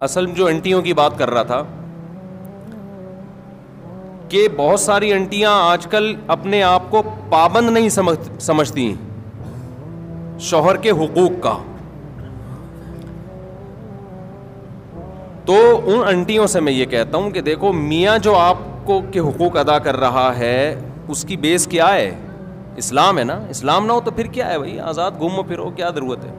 اصل جو انٹیوں کی بات کر رہا تھا کہ بہت ساری انٹیاں آج کل اپنے آپ کو پابند نہیں سمجھتی شوہر کے حقوق کا. تو ان انٹیوں سے میں یہ کہتا ہوں کہ دیکھو میاں جو آپ کو کے حقوق ادا کر رہا ہے اس کی بیس کیا ہے؟ اسلام ہے نا. اسلام نہ ہو تو پھر کیا ہے بھائی؟ آزاد گھومو پھرو, کیا ضرورت ہے؟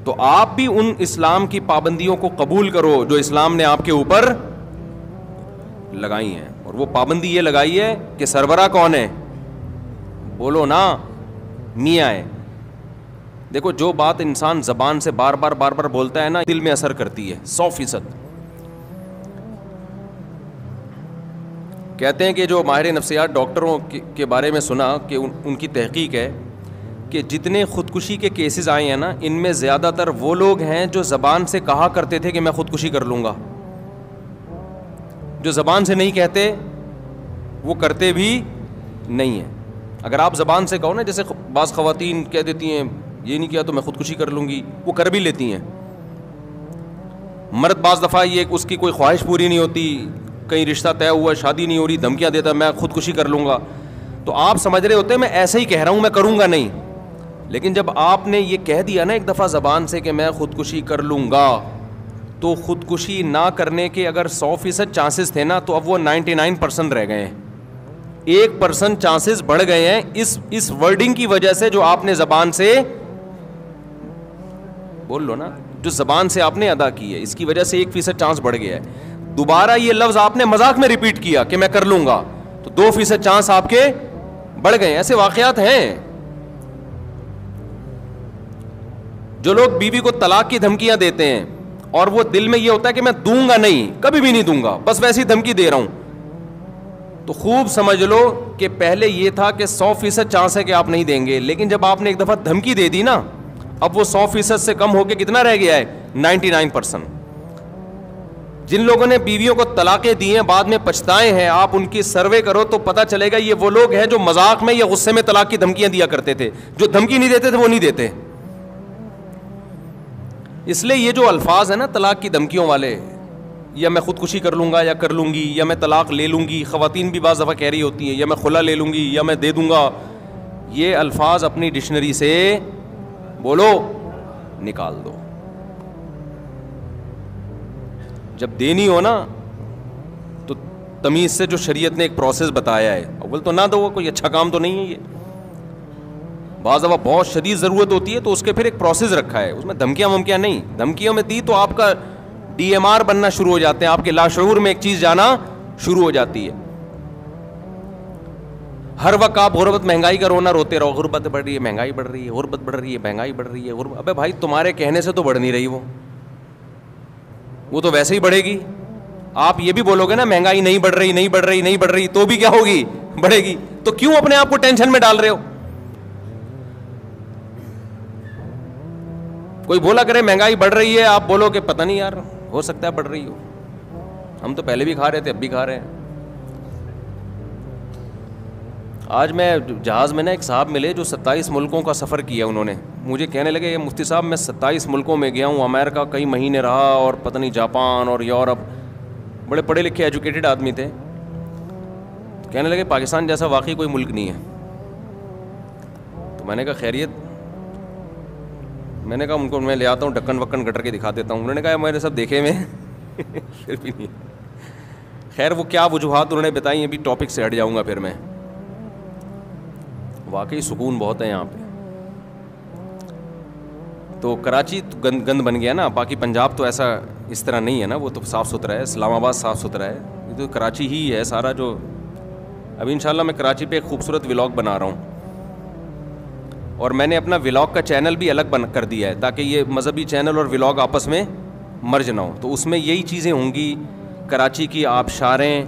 تو آپ بھی ان اسلام کی پابندیوں کو قبول کرو جو اسلام نے آپ کے اوپر لگائی ہیں. اور وہ پابندی یہ لگائی ہے کہ سربراہ کون ہے؟ بولو نا, میاں ہے. دیکھو جو بات انسان زبان سے بار بار بولتا ہے نا, دل میں اثر کرتی ہے 100%. کہتے ہیں کہ جو ماہر نفسیات ڈاکٹروں کے بارے میں سنا کہ ان کی تحقیق ہے کہ جتنے خودکشی کے کیسز آئے ہیں نا, ان میں زیادہ تر وہ لوگ ہیں جو زبان سے کہا کرتے تھے کہ میں خودکشی کر لوں گا. جو زبان سے نہیں کہتے وہ کرتے بھی نہیں ہیں. اگر آپ زبان سے کہو نا, جیسے بعض خواتین کہہ دیتی ہیں یہ نہیں کیا تو میں خودکشی کر لوں گی, وہ کر بھی لیتی ہیں. مرد بعض دفعہ یہ اس کی کوئی خواہش پوری نہیں ہوتی, کہیں رشتہ طے ہوا, شادی نہیں ہو رہی, دھمکیاں دیتا میں خودکشی کر لوں گا. تو آپ سمجھ رہے ہوتے ہیں میں ایسے ہی کہہ رہا ہوں, میں کروں گا نہیں. لیکن جب آپ نے یہ کہہ دیا نا ایک دفعہ زبان سے کہ میں خودکشی کر لوں گا, تو خودکشی نہ کرنے کے اگر 100% چانسز تھے نا, تو اب وہ 99% رہ گئے ہیں. 1% چانسز بڑھ گئے ہیں اس ورڈنگ کی وجہ سے جو آپ نے زبان سے بول لو نا, جو زبان سے آپ نے ادا کی ہے, اس کی وجہ سے 1% چانس بڑھ گیا ہے. دوبارہ یہ لفظ آپ نے مذاق میں ریپیٹ کیا کہ میں کر لوں گا, تو 2% چانس آپ کے بڑھ گئے. ایسے واقعات ہیں. جو لوگ بیوی کو طلاق کی دھمکیاں دیتے ہیں اور وہ دل میں یہ ہوتا ہے کہ میں دوں گا نہیں, کبھی بھی نہیں دوں گا, بس ویسی دھمکی دے رہا ہوں, تو خوب سمجھ لو کہ پہلے یہ تھا کہ 100% چانس ہے کہ آپ نہیں دیں گے, لیکن جب آپ نے ایک دفعہ دھمکی دے دی نا, اب وہ 100% سے کم ہو کے کتنا رہ گیا ہے؟ 99%. جن لوگوں نے بیویوں کو طلاقیں دی ہیں بعد میں پچھتائے ہیں, آپ ان کی سروے کرو تو پتہ چلے گا یہ وہ لوگ ہیں جو مذاق میں یا غصے میں طلاق کی دھمکیاں دیا کرتے تھے. جو دھمکی نہیں دیتے تھے وہ نہیں دیتے. اس لیے یہ جو الفاظ ہیں نا طلاق کی دھمکیوں والے, یا میں خودکشی کر لوں گا یا کر لوں گی, یا میں طلاق لے لوں گی, خواتین بھی بعض دفعہ کہہ رہی ہوتی ہیں یا میں خلا لے لوں گی یا میں دے دوں گا, یہ الفاظ اپنی ڈکشنری سے بولو نکال دو. جب دینی ہو نا تو تمیز سے جو شریعت نے ایک پروسیس بتایا ہے, اول تو نہ دو, کوئی اچھا کام تو نہیں ہے یہ. بعض دفعہ بہت شدید ضرورت ہوتی ہے تو اس کے پھر ایک پروسیس رکھا ہے, اس میں دھمکیاں ومکیاں نہیں. دھمکیوں میں دی تو آپ کا DMR بننا شروع ہو جاتے ہیں, آپ کے لاشعور میں ایک چیز جانا شروع ہو جاتی ہے. ہر وقت آپ غربت مہنگائی کا رونا روتے رہو, غربت بڑھ رہی ہے, مہنگائی بڑھ رہی ہے, غربت بڑھ رہی ہے, مہنگائی بڑھ رہی ہے, غربت. ابے بھائی تمہارے کہنے سے تو بڑھ نہیں رہی, وہ تو ویسے ہی بڑھے گی. آپ یہ بھی بولو گے نا مہنگائی نہیں بڑھ رہی, نہیں بڑھ رہی, نہیں بڑھ رہی, تو بھی کیا ہوگی؟ بڑھے گی. تو کیوں اپنے آپ کو ٹینشن میں ڈال رہے ہو؟ کوئی بولا کرے مہنگائی بڑھ رہی ہے, آپ بولو کہ پتہ نہیں یار, ہو سکتا ہے بڑھ رہی ہو, ہم تو پہلے بھی کھا رہے تھے, اب بھی کھا رہے ہیں. آج میں جہاز میں نا ایک صاحب ملے جو 27 ملکوں کا سفر کیا انہوں نے. مجھے کہنے لگے مفتی صاحب میں 27 ملکوں میں گیا ہوں, امریکہ کئی مہینے رہا, اور پتہ نہیں جاپان اور یورپ. بڑے پڑھے لکھے ایجوکیٹڈ آدمی تھے. کہنے لگے پاکستان جیسا واقعی کوئی ملک نہیں ہے. تو میں نے کہا خیریت؟ میں نے کہا ان کو میں لے آتا ہوں, ڈکن وکن گٹر کے دکھا دیتا ہوں. انہوں نے کہا میں نے سب دیکھے ہوئے پھر بھی نہیں. خیر وہ کیا وجوہات انہوں نے بتائی, ابھی ٹاپک سے ہٹ جاؤں گا پھر میں. واقعی سکون بہت ہے یہاں پہ. تو کراچی گند بن گیا نا, باقی پنجاب تو ایسا اس طرح نہیں ہے نا, وہ تو صاف ستھرا ہے. اسلام آباد صاف ستھرا ہے, یہ تو کراچی ہی ہے سارا. جو ابھی انشاءاللہ میں کراچی پہ ایک خوبصورت ولاگ بنا رہا ہوں, اور میں نے اپنا ولاگ کا چینل بھی الگ کر دیا ہے تاکہ یہ مذہبی چینل اور ولاگ آپس میں مرج نہ ہو. تو اس میں یہی چیزیں ہوں گی, کراچی کی آبشاریں.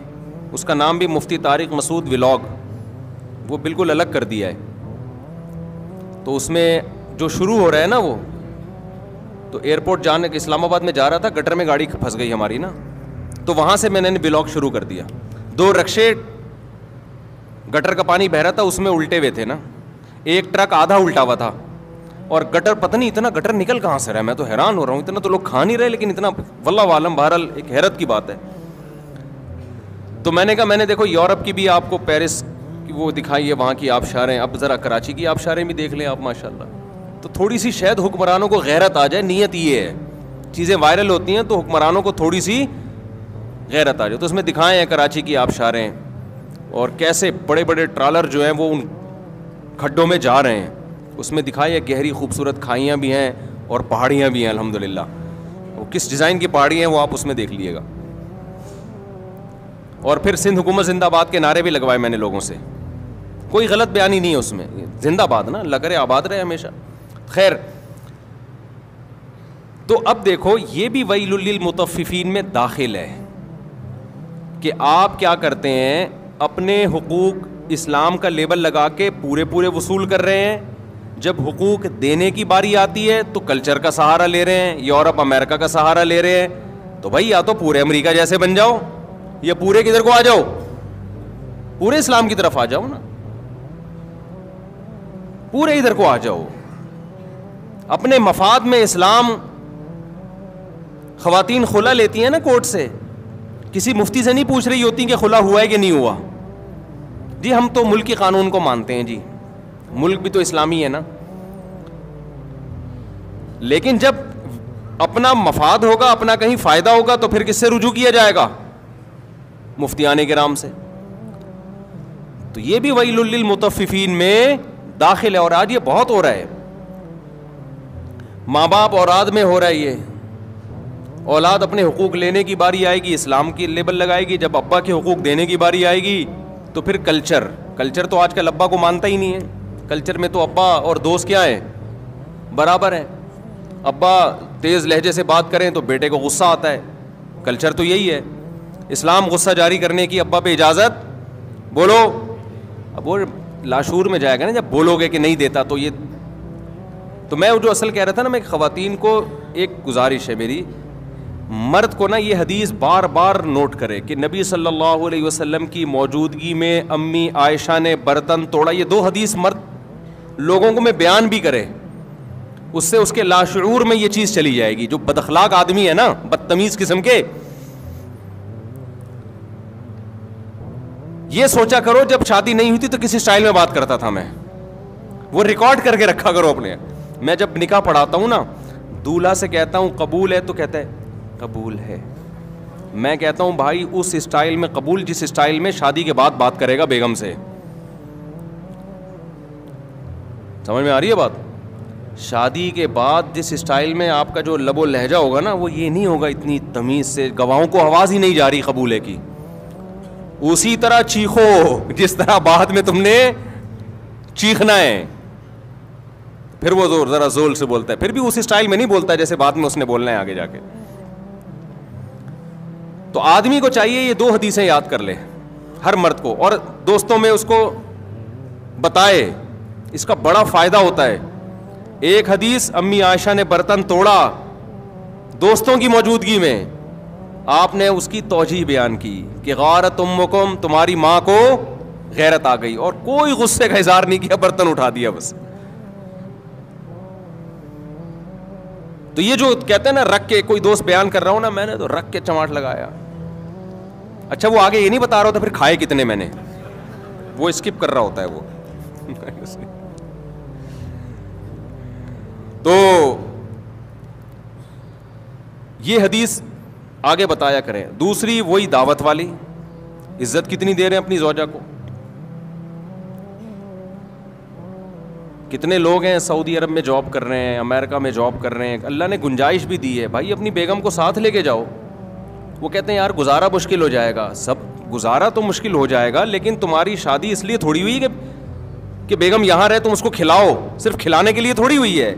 اس کا نام بھی مفتی طارق مسعود ولاگ, وہ بالکل الگ کر دیا ہے. تو اس میں جو شروع ہو رہا ہے نا, وہ تو ایئرپورٹ جانے کے اسلام آباد میں جا رہا تھا, گٹر میں گاڑی پھنس گئی ہماری نا, تو وہاں سے میں نے ولاگ شروع کر دیا. 2 رکشے گٹر کا پانی بہ رہا تھا, اس میں الٹے ہوئے تھے نا, ایک ٹرک آدھا الٹا ہوا تھا, اور گٹر پتہ نہیں اتنا گٹر نکل کہاں سے رہا ہے, میں تو حیران ہو رہا ہوں, اتنا تو لوگ کھا نہیں رہے لیکن اتنا, واللہ عالم, بہرحال ایک حیرت کی بات ہے. تو میں نے کہا, میں نے دیکھو یورپ کی بھی آپ کو پیرس کی وہ دکھائی ہے, وہاں کی آبشاریں, اب ذرا کراچی کی آبشاریں بھی دیکھ لیں آپ ماشاء اللہ. تو تھوڑی سی شاید حکمرانوں کو غیرت آ جائے, نیت یہ ہے, چیزیں وائرل ہوتی ہیں تو حکمرانوں کو تھوڑی سی غیرت آ جائے. تو اس میں دکھائے ہیں کراچی کی آبشاریں, اور کیسے بڑے بڑے ٹرالر جو ہیں وہ ان کھڈوں میں جا رہے ہیں, اس میں دکھائی ہے گہری خوبصورت کھائیاں بھی ہیں اور پہاڑیاں بھی ہیں الحمدللہ. وہ کس ڈیزائن کی پہاڑی ہیں وہ آپ اس میں دیکھ لیے گا. اور پھر سندھ حکومت زندہ باد کے نعرے بھی لگوائے میں نے لوگوں سے, کوئی غلط بیانی نہیں ہے اس میں, زندہ باد نا, اللہ کرے آباد رہے ہمیشہ. خیر, تو اب دیکھو یہ بھی ویل للمطففین میں داخل ہے کہ آپ کیا کرتے ہیں, اپنے حقوق اسلام کا لیبل لگا کے پورے پورے وصول کر رہے ہیں, جب حقوق دینے کی باری آتی ہے تو کلچر کا سہارا لے رہے ہیں, یورپ امریکہ کا سہارا لے رہے ہیں. تو بھائی یا تو پورے امریکہ جیسے بن جاؤ یا پورے کدھر کو آ جاؤ, پورے اسلام کی طرف آ جاؤ نا, پورے ادھر کو آ جاؤ. اپنے مفاد میں اسلام, خواتین خلا لیتی ہیں نا کورٹ سے, کسی مفتی سے نہیں پوچھ رہی ہوتی کہ خلا ہوا ہے کہ نہیں ہوا. جی ہم تو ملک کے قانون کو مانتے ہیں, جی ملک بھی تو اسلامی ہے نا. لیکن جب اپنا مفاد ہوگا, اپنا کہیں فائدہ ہوگا تو پھر کس سے رجوع کیا جائے گا؟ مفتیان کرام سے. تو یہ بھی ویل للمطففین میں داخل ہے, اور آج یہ بہت ہو رہا ہے, ماں باپ اولاد میں ہو رہا ہے یہ. اولاد اپنے حقوق لینے کی باری آئے گی, اسلام کی لیبل لگائے گی, جب ابا کے حقوق دینے کی باری آئے گی تو پھر کلچر تو آج کل ابا کو مانتا ہی نہیں ہے. کلچر میں تو ابا اور دوست کیا ہیں, برابر ہیں. ابا تیز لہجے سے بات کریں تو بیٹے کو غصہ آتا ہے, کلچر تو یہی ہے. اسلام غصہ جاری کرنے کی ابا پہ اجازت, بولو. اب وہ لاشعور میں جائے گا نا جب بولو گے کہ نہیں دیتا تو یہ. تو میں جو اصل کہہ رہا تھا نا, میں خواتین کو ایک گزارش ہے میری, مرد کو نا یہ حدیث بار بار نوٹ کرے کہ نبی صلی اللہ علیہ وسلم کی موجودگی میں امی عائشہ نے برتن توڑا. یہ 2 حدیث مرد لوگوں کو میں بیان بھی کرے, اس سے اس کے لاشعور میں یہ چیز چلی جائے گی. جو بد اخلاق آدمی ہے نا, بدتمیز قسم کے, یہ سوچا کرو جب شادی نہیں ہوئی تھی تو کس اسٹائل میں بات کرتا تھا میں, وہ ریکارڈ کر کے رکھا کرو اپنے. میں جب نکاح پڑھاتا ہوں نا, دولہا سے کہتا ہوں قبول ہے تو کہتا ہے قبول ہے. میں کہتا ہوں بھائی اس اسٹائل میں قبول جس اسٹائل میں شادی کے بعد بات کرے گا بیگم سے. سمجھ میں آ رہی ہے بات؟ شادی کے بعد جس اسٹائل میں آپ کا جو لب و لہجہ ہوگا نا, وہ یہ نہیں ہوگا اتنی تمیز سے, گواہوں کو آواز ہی نہیں جا رہی قبول ہے کی. اسی طرح چیخو جس طرح بعد میں تم نے چیخنا ہے. پھر وہ ذرا زول سے بولتا ہے, پھر بھی اس اسٹائل میں نہیں بولتا جیسے بعد میں اس نے بولنا ہے آگے جا کے. تو آدمی کو چاہیے یہ 2 حدیثیں یاد کر لے, ہر مرد کو, اور دوستوں میں اس کو بتائے, اس کا بڑا فائدہ ہوتا ہے. ایک حدیث, امی عائشہ نے برتن توڑا دوستوں کی موجودگی میں, آپ نے اس کی توجیہ بیان کی کہ غارت امکم, تمہاری ماں کو غیرت آ گئی, اور کوئی غصے کا اظہار نہیں کیا, برتن اٹھا دیا بس. تو یہ جو کہتے ہیں نا رکھ کے, کوئی دوست بیان کر رہا ہوں نا, میں نے تو رکھ کے چماٹ لگایا. اچھا وہ آگے یہ نہیں بتا رہا ہوتا پھر کھائے کتنے میں نے, وہ اسکپ کر رہا ہوتا ہے وہ. تو یہ حدیث آگے بتایا کریں. دوسری وہی دعوت والی, عزت کتنی دے رہے ہیں اپنی زوجہ کو. کتنے لوگ ہیں سعودی عرب میں جاب کر رہے ہیں, امریکہ میں جاب کر رہے ہیں, اللہ نے گنجائش بھی دی ہے, بھائی اپنی بیگم کو ساتھ لے کے جاؤ. وہ کہتے ہیں یار گزارا مشکل ہو جائے گا. سب گزارا تو مشکل ہو جائے گا, لیکن تمہاری شادی اس لیے تھوڑی ہوئی کہ بیگم یہاں رہے تم اس کو کھلاؤ, صرف کھلانے کے لیے تھوڑی ہوئی ہے.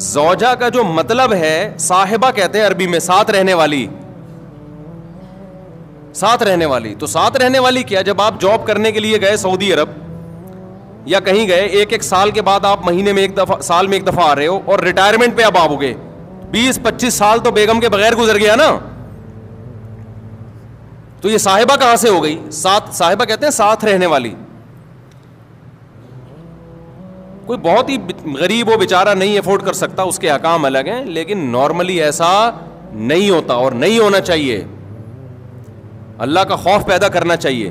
زوجہ کا جو مطلب ہے, صاحبہ کہتے ہیں عربی میں, ساتھ رہنے والی, ساتھ رہنے والی. تو ساتھ رہنے والی کیا, جب آپ جاب کرنے کے لیے گئے سعودی عرب یا کہیں گئے, ایک سال کے بعد آپ مہینے میں 1 دفعہ, سال میں 1 دفعہ آ رہے ہو, اور ریٹائرمنٹ پہ اب آؤ گے, 20-25 سال تو بیگم کے بغیر گزر گیا نا. تو یہ صاحبہ کہاں سے ہو گئی؟ صاحبہ کہتے ہیں ساتھ رہنے والی. کوئی بہت ہی غریب ہو بیچارہ نہیں افورڈ کر سکتا, اس کے احکام الگ ہیں, لیکن نارملی ایسا نہیں ہوتا اور نہیں ہونا چاہیے. اللہ کا خوف پیدا کرنا چاہیے.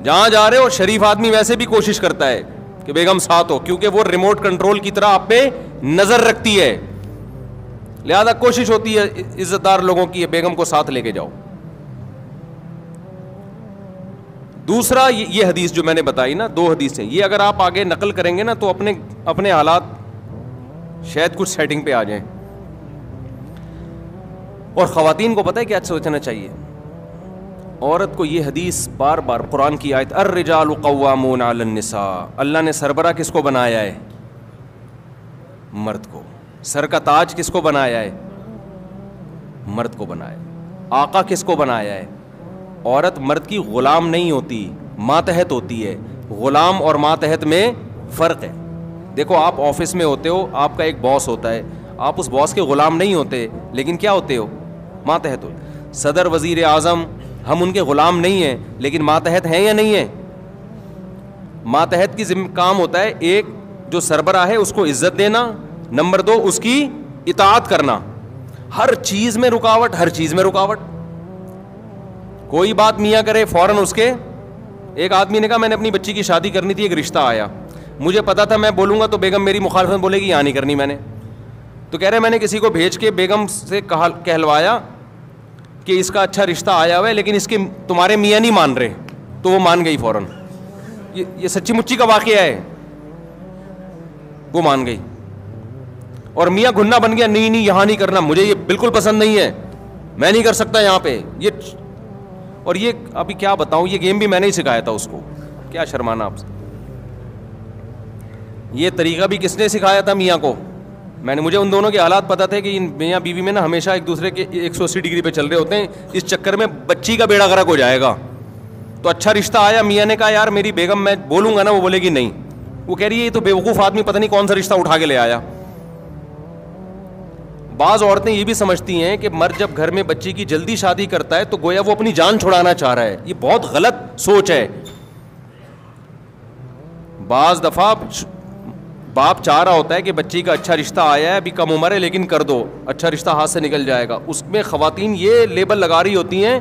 جہاں جا رہے ہو شریف آدمی ویسے بھی کوشش کرتا ہے کہ بیگم ساتھ ہو, کیونکہ وہ ریموٹ کنٹرول کی طرح آپ پہ نظر رکھتی ہے, لہذا کوشش ہوتی ہے عزت دار لوگوں کی بیگم کو ساتھ لے کے جاؤ. دوسرا یہ حدیث جو میں نے بتائی نا, 2 حدیثیں, یہ اگر آپ آگے نقل کریں گے نا تو اپنے حالات شاید کچھ سیٹنگ پہ آ جائیں. اور خواتین کو پتہ ہے کیا سوچنا چاہیے, عورت کو یہ حدیث بار بار, قرآن کی آیت الرجال قوامون علی النساء, اللہ نے سربراہ کس کو بنایا ہے؟ مرد کو. سر کا تاج کس کو بنایا ہے؟ مرد کو بنایا. آقا کس کو بنایا ہے؟ عورت مرد کی غلام نہیں ہوتی, ماتحت ہوتی ہے. غلام اور ماتحت میں فرق ہے. دیکھو آپ آفس میں ہوتے ہو, آپ کا ایک باس ہوتا ہے, آپ اس باس کے غلام نہیں ہوتے, لیکن کیا ہوتے ہو؟ ماتحت ہو. صدر, وزیر اعظم, ہم ان کے غلام نہیں ہیں, لیکن ماتحت ہیں یا نہیں ہیں؟ ماتحت کی کام ہوتا ہے ایک جو سربراہ ہے اس کو عزت دینا, نمبر 2 اس کی اطاعت کرنا. ہر چیز میں رکاوٹ, ہر چیز میں رکاوٹ. کوئی بات میاں کرے فوراً اس کے, ایک آدمی نے کہا میں نے اپنی بچی کی شادی کرنی تھی, ایک رشتہ آیا, مجھے پتا تھا میں بولوں گا تو بیگم میری مخالفت بولے گی یہاں نہیں کرنی میں نے, تو کہہ رہے میں نے کسی کو بھیج کے بیگم سے کہلوایا کہ اس کا اچھا رشتہ آیا ہوا ہے, لیکن اس کے تمہارے میاں نہیں مان رہے, تو وہ مان گئی فوراً. یہ سچی مچی کا واقعہ ہے, وہ مان گئی. اور میاں گھننا بن گیا, نہیں یہاں نہیں کرنا, مجھے یہ بالکل پسند نہیں ہے, میں نہیں کر سکتا یہاں پہ. اور یہ ابھی کیا بتاؤں, یہ گیم بھی میں نے ہی سکھایا تھا اس کو, کیا شرمانا آپ سے. یہ طریقہ بھی کس نے سکھایا تھا؟ میاں کو. مجھے ان دونوں کے حالات پتہ تھے کہ ان میاں بیوی میں نا ہمیشہ ایک دوسرے کے 180 ڈگری پہ چل رہے ہوتے ہیں, اس چکر میں بچی کا بیڑا غرق ہو جائے گا. تو اچھا رشتہ آیا, میاں نے کہا یار میری بیگم میں بولوں گا نا وہ بولے گی نہیں. وہ کہہ رہی ہے یہ تو بیوقوف آدمی پتہ نہیں کون سا رشتہ اٹھا کے لے آیا. بعض عورتیں یہ بھی سمجھتی ہیں کہ مرد جب گھر میں بچی کی جلدی شادی کرتا ہے تو گویا وہ اپنی جان چھڑانا چاہ رہا ہے. یہ بہت غلط سوچ ہے. بعض دفعہ باپ چاہ رہا ہوتا ہے کہ بچی کا اچھا رشتہ آیا ہے, ابھی کم عمر ہے, لیکن کر دو, اچھا رشتہ ہاتھ سے نکل جائے گا. اس میں خواتین یہ لیبل لگا رہی ہوتی ہیں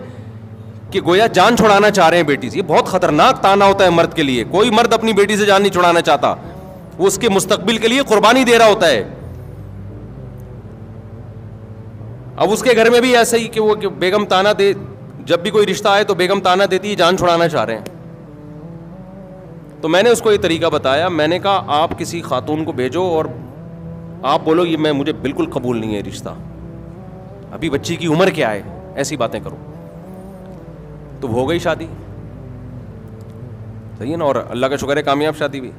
کہ گویا جان چھڑانا چاہ رہے ہیں بیٹی سے. یہ بہت خطرناک تانا ہوتا ہے مرد کے لیے. کوئی مرد اپنی بیٹی سے جان نہیں چھڑانا چاہتا, وہ اس کے مستقبل کے لیے قربانی دے رہا ہوتا ہے. اب اس کے گھر میں بھی ایسا ہی کہ وہ بیگم تانا دے, جب بھی کوئی رشتہ آئے تو بیگم تانا دیتی ہے جان چھڑانا چاہ رہے ہیں. تو میں نے اس کو یہ طریقہ بتایا, میں نے کہا آپ کسی خاتون کو بھیجو اور آپ بولو یہ مجھے بالکل قبول نہیں ہے رشتہ, ابھی بچی کی عمر کیا ہے, ایسی باتیں کرو. تو ہو گئی شادی, صحیح ہے نا, اور اللہ کا شکر ہے کامیاب شادی بھی.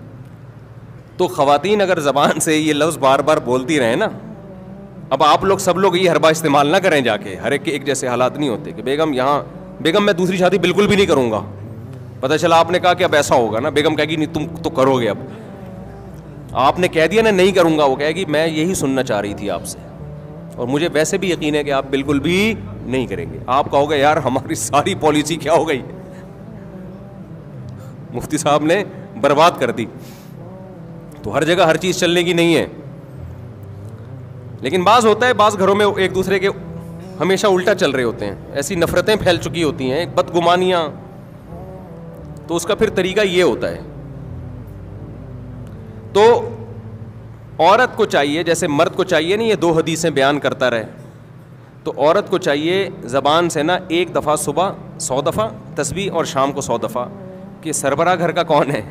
تو خواتین اگر زبان سے یہ لفظ بار بار بولتی رہیں نا, اب آپ لوگ سب لوگ یہ حربہ استعمال نہ کریں جا کے, ہر ایک کے ایک جیسے حالات نہیں ہوتے کہ بیگم میں دوسری شادی بالکل بھی نہیں کروں گا. پتہ چلا آپ نے کہا کہ اب ایسا ہوگا نا, بیگم کہے گی نہیں تم تو کرو گے. اب آپ نے کہہ دیا نا نہیں کروں گا, وہ کہے گی میں یہی سننا چاہ رہی تھی آپ سے, اور مجھے ویسے بھی یقین ہے کہ آپ بالکل بھی نہیں کریں گے. آپ کہو گے یار ہماری ساری پالیسی کیا ہو گئی, مفتی صاحب نے برباد کر دی. تو ہر جگہ ہر چیز چلنے کی نہیں ہے. لیکن بعض ہوتا ہے, بعض گھروں میں ایک دوسرے کے ہمیشہ الٹا چل رہے ہوتے ہیں, ایسی نفرتیں پھیل چکی ہوتی ہیں, بدگمانیاں. تو اس کا پھر طریقہ یہ ہوتا ہے. تو عورت کو چاہیے جیسے مرد کو چاہیے نہیں, یہ 2 حدیثیں بیان کرتا رہے, تو عورت کو چاہیے زبان سے نا 1 دفعہ صبح 100 دفعہ تسبیح اور شام کو 100 دفعہ کہ سربراہ گھر کا کون ہے؟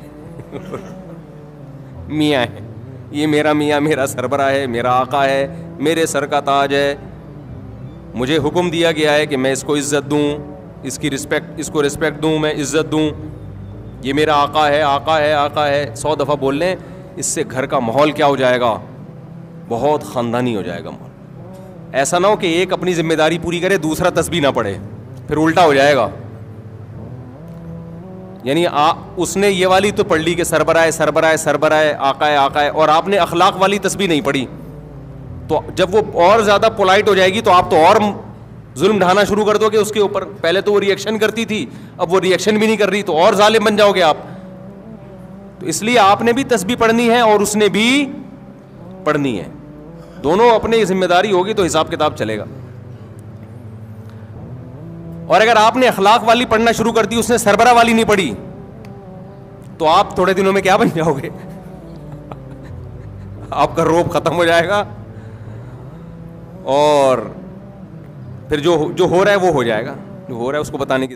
میاں ہے. یہ میرا میاں میرا سربراہ ہے, میرا آقا ہے, میرے سر کا تاج ہے, مجھے حکم دیا گیا ہے کہ میں اس کو عزت دوں, اس کی رسپیکٹ, اس کو رسپیکٹ دوں, میں عزت دوں. یہ میرا آقا ہے, آقا ہے, آقا ہے. 100 دفعہ بول لیں, اس سے گھر کا ماحول کیا ہو جائے گا؟ بہت خاندانی ہو جائے گا ماحول. ایسا نہ ہو کہ ایک اپنی ذمہ داری پوری کرے, دوسرا تسبیح نہ پڑھے, پھر الٹا ہو جائے گا. یعنی اس نے یہ والی تو پڑھ لی کہ سربراہ سربراہ سربراہ, آقا ہے آقا ہے, اور آپ نے اخلاق والی تسبیح نہیں پڑھی. تو جب وہ اور زیادہ پولائٹ ہو جائے گی تو آپ تو اور ظلم ڈھانا شروع کر دو گے اس کے اوپر. پہلے تو وہ ریئیکشن کرتی تھی, اب وہ ریئیکشن بھی نہیں کر رہی, تو اور ظالم بن جاؤ گے آپ. تو اس لیے آپ نے بھی تسبیح پڑھنی ہے اور اس نے بھی پڑھنی ہے, دونوں اپنی ذمہ داری ہوگی تو حساب کتاب چلے گا. اور اگر آپ نے اخلاق والی پڑھنا شروع کر دی, اس نے سربراہ والی نہیں پڑھی, تو آپ تھوڑے دنوں میں کیا بن جاؤ گے؟ آپ کا روب ختم ہو جائے گا اور پھر جو ہو رہا ہے وہ ہو جائے گا, جو ہو رہا ہے اس کو بتانے کی